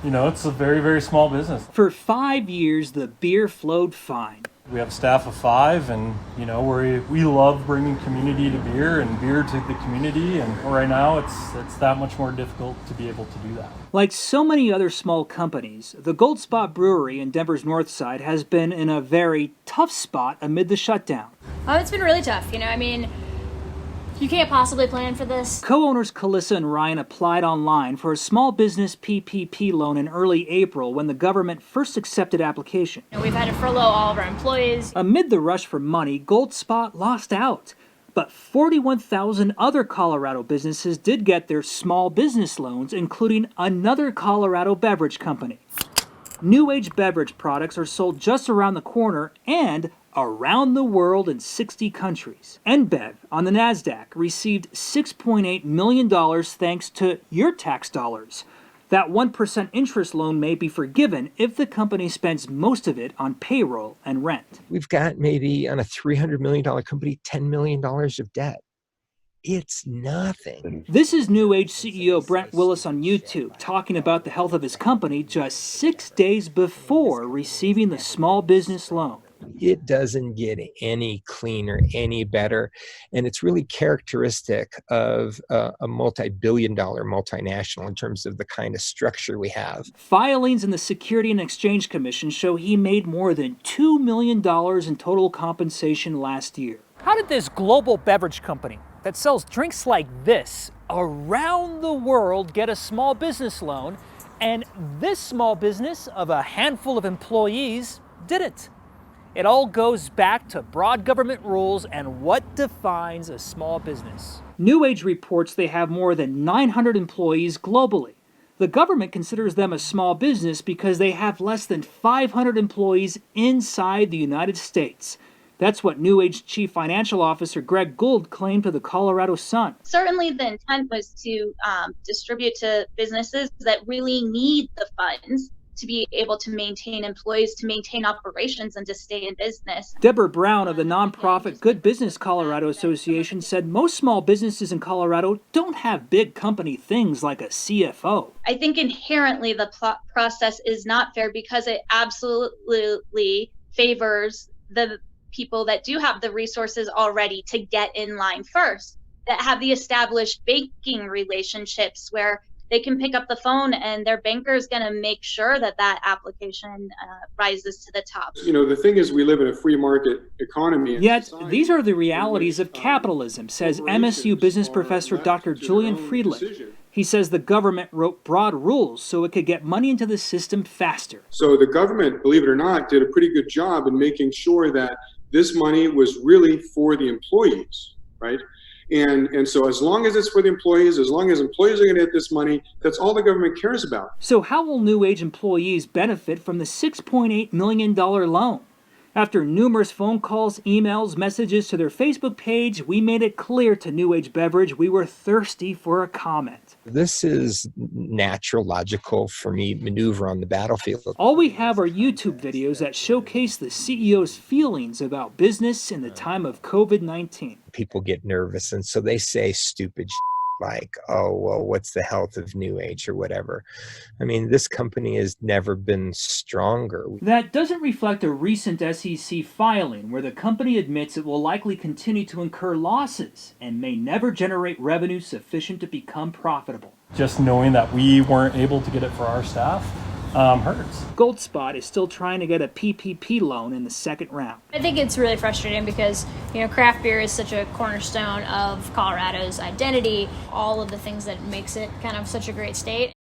You know, it's a very, very small business. For 5 years, the beer flowed fine. We have a staff of 5, and you know, we love bringing community to beer and beer to the community, and right now it's that much more difficult to be able to do that. Like so many other small companies, the Gold Spot Brewery in Denver's North Side has been in a very tough spot amid the shutdown. Oh, it's been really tough. I mean, you can't possibly plan for this. Co-owners KUSA and Ryan applied online for a small business PPP loan in early April when the government first accepted application. We've had to furlough all of our employees. Amid the rush for money, Gold Spot lost out. But 41,000 other Colorado businesses did get their small business loans, including another Colorado beverage company. New Age beverage products are sold just around the corner and around the world in 60 countries. NBev on the NASDAQ received $6.8 million thanks to your tax dollars. That 1% interest loan may be forgiven if the company spends most of it on payroll and rent. We've got maybe on a $300 million company, $10 million of debt. It's nothing. This is New Age CEO Brent Willis on YouTube talking about the health of his company just 6 days before receiving the small business loan. It doesn't get any cleaner, any better. And it's really characteristic of a multi-billion-dollar multinational in terms of the kind of structure we have. Filings in the Security and Exchange Commission show he made more than $2 million in total compensation last year. How did this global beverage company that sells drinks like this around the world get a small business loan, and this small business of a handful of employees didn't? It all goes back to broad government rules and what defines a small business. New Age reports they have more than 900 employees globally. The government considers them a small business because they have less than 500 employees inside the United States. That's what New Age Chief Financial Officer Greg Gould claimed to the Colorado Sun. Certainly the intent was to distribute to businesses that really need the funds to be able to maintain employees, to maintain operations, and to stay in business. Deborah Brown of the nonprofit Good Business Colorado Association said most small businesses in Colorado don't have big company things like a CFO. I think inherently the process is not fair because it absolutely favors the people that do have the resources already to get in line first, that have the established banking relationships where they can pick up the phone and their banker is going to make sure that that application rises to the top. You know, the thing is, we live in a free market economy. Yet, these are the realities of capitalism, says MSU business professor Dr. Julian Friedland. He says the government wrote broad rules so it could get money into the system faster. So the government, believe it or not, did a pretty good job in making sure that this money was really for the employees, right? And so as long as it's for the employees, as long as employees are going to get this money, that's all the government cares about. So how will New Age employees benefit from the $6.8 million loan? After numerous phone calls, emails, messages to their Facebook page, we made it clear to New Age Beverage we were thirsty for a comment. This is natural, logical for me maneuver on the battlefield. All we have are YouTube videos that showcase the CEO's feelings about business in the time of COVID-19. People get nervous, and so they say stupid like, oh, well, what's the health of New Age or whatever. I mean, this company has never been stronger. That doesn't reflect a recent SEC filing where the company admits it will likely continue to incur losses and may never generate revenue sufficient to become profitable. Just knowing that we weren't able to get it for our staff hurts. Gold Spot is still trying to get a PPP loan in the second round. I think it's really frustrating because, craft beer is such a cornerstone of Colorado's identity, all of the things that makes it kind of such a great state.